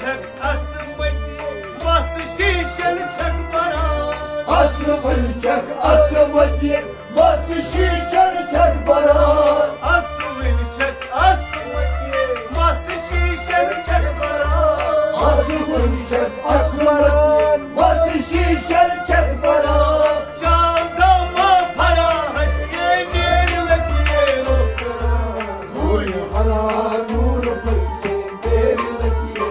छक असमती मस शीशन छक बरान असमन छक असमती मस शीशन छक बरान असमन छक असमती मस शीशन छक बरान असमन छक असमन मस शीशन छक बरान चांदा मा फरा हस्के मेरे लगे रोकरा कोई हरा नूर फते तेरे लगे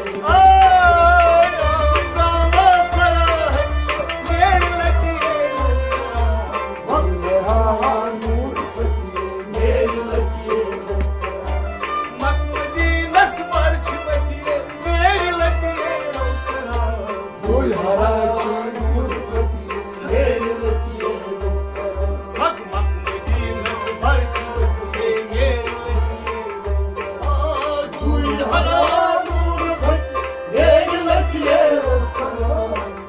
चांदा मा फरा हस्के मेरे लगे रोकरा वल्ले हा नूर फते तेरे लगे मकमदी नस्बर छमती मेरे लगे रोकरा कोई हरा नूर फते तेरे लगे मकमदी नस्बर छमती मेरे लगे कोई हरा नूर फते तेरे लगे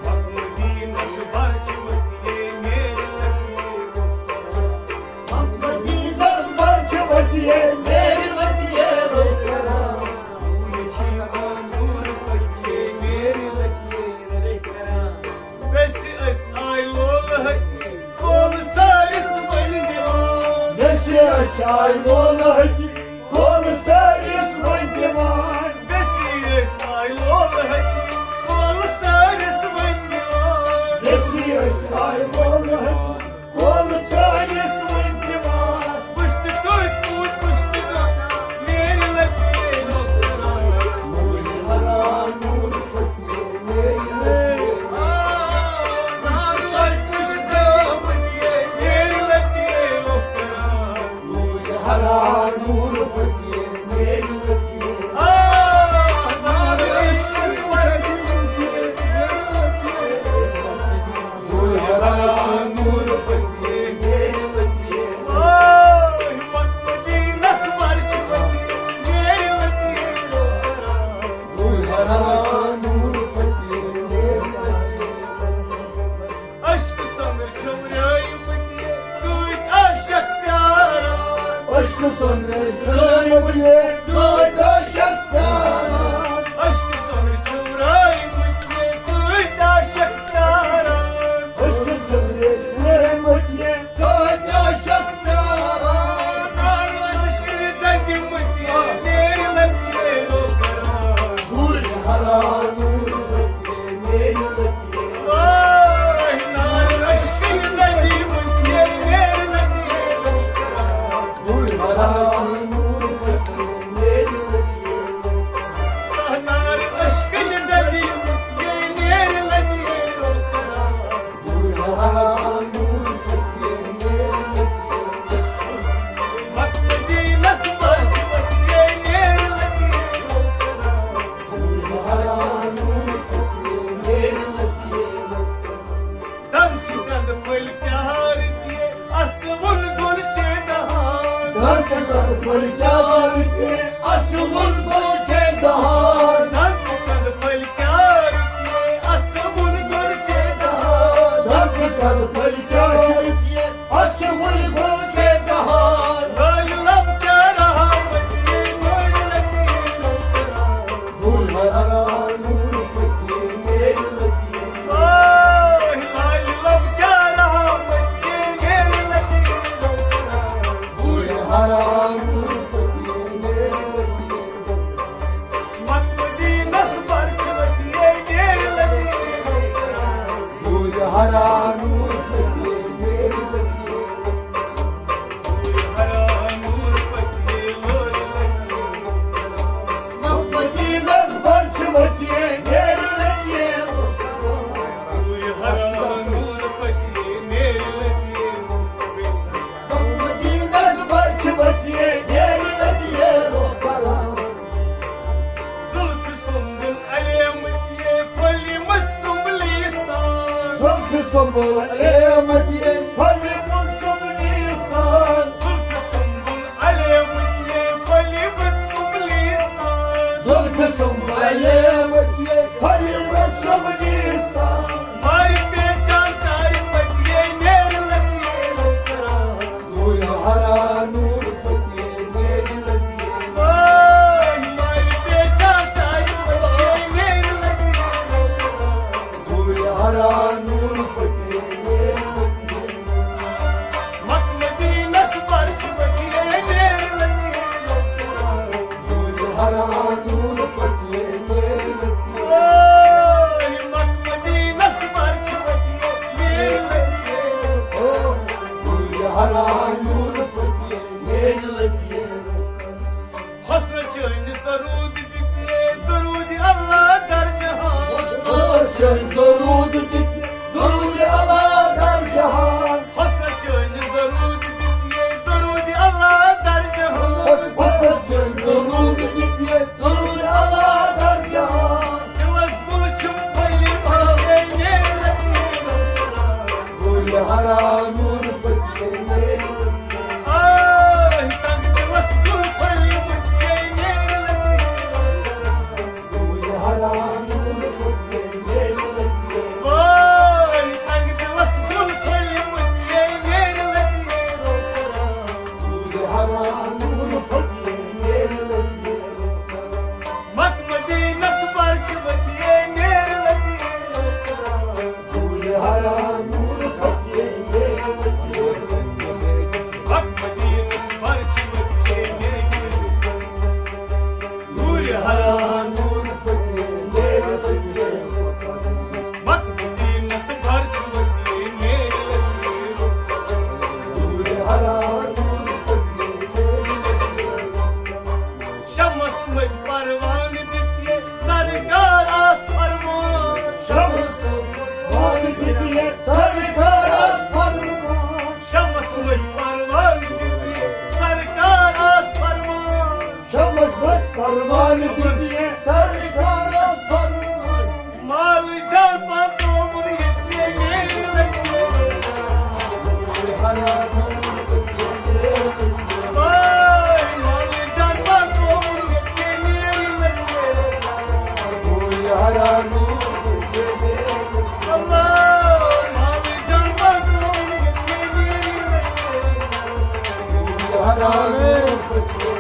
मकमदी नस्बर छमती मेरे लगे मकमदी नस्बर छमती मेरे लगे रोकरा नूर फते मेरे लगे रोकरा बस अस आयोल हकी कोल सारिस बन जवान नशे अशार मोल हकी कोल सारिस मन जवान बस अस आयोल हकी कोल सारिस बन जवान नशे अशार मोल हकी कोल सारिस मन जवान पुष्ट पुष्ट मेरे लगे रोकरा कोई हरा नूर फते मेरे लगे मेरे लगे रोकरा कोई हरा नूर फते मेरे लगे कोई हरा नूर फते मेरे लगे मकमदी नस्बर छमती मेरे लगे रोकरा कोई हरा नूर फते मेरे लगे अश्क समर छमराई मती कोई आशक प्यारा अश्क संगे चलमतिए कोई आशक प्यारा अश्क समर छमराई मती कोई आशक प्यारा अश्क संगे चलमतिए कोई आशक प्यारा अश्क दगी मती मेरे लगे रोकरा कोई हरा नूर फते मेरे लगे अश्क दगी मती मेरे लगे रोकरा कोई हरा नूर फते मेरे लगे नार अश्क दगी मती मेरे लगे रोकरा कोई हरा नूर फते मेरे लगे मकमदी नस्बर छमती मेरे लगे रोकरा कोई हरा नूर फते मेरे लगे दम छिकंद फल प्यार दिए असमुन गुल चेदहान दर्द कर पर प्यार के असमुल बोझे दहान दम छिकंद फल प्यार दिए असमुन गुल चेदहान दर्द कर पर प्यार के असमुल बोझे दहान लाल लब चारा मती मेरे लगे रोकरा कोई हरा नूर फते मेरे लगे लाल लब चारा मती मेरे लगे रोकरा कोई हरा नूर फते मेरे लगे मकमदी नस्बर छमती मेरे लगे रोकरा कोई हरा नूर फते मेरे लगे हरा नूर फते मोरे लगे मक्मदी नस्बर छमतिए मेरे लगे कोई हरा नूर फते मेरे लगे मक्मदी नस्बर छमतिए मेरे लगे रोकरा जुल्फ सुंबुल अलमतिये फली मत सुंबलिस्तान जुल्फ संबल अलमतिए फली मुन सुबलिस्तान जुल्फ सुंबुल अलमतिये फली मत सुंबलिस्तान जुल्फ संबल अलमतिए फली मुन सुबलिस्तान मारी पहचान तारी मतिये मेरे लगे रोकरा कोई हरा नूर फते मेरे लगे मारी पहचान तारी मतिये मेरे çön durud dit durud Allah dar cihan Hasret çön durudi Allah dar cihan Hasret çön durud dit durud Allah dar cihan Yıldız buluşum paylim Gul hara nur fakir Ay tak yıldız gül paylim Gul hara nur fakir Ay tak yıldız gül paylim Gul hara nur fakir Mak Medina'sı barçımat Gul hara nur fakir Mak Medina'sı barçımat Nur hara nur fakir Mak Medina'sı barçımat Gul hara nur fakir Şamas med parvan ditye sarkar as farman Şamasın Malik diye sarkar az parmak Şamas med parvan ditye sarkar as farman Şamas parmağını diye sarkar az parmak Mal çarpan domur yetye Gul hara nur fakir Vay mal çarpan domur yetye Gul hara nur fakir Allah mal çarpan domur yetye Gul hara nur fakir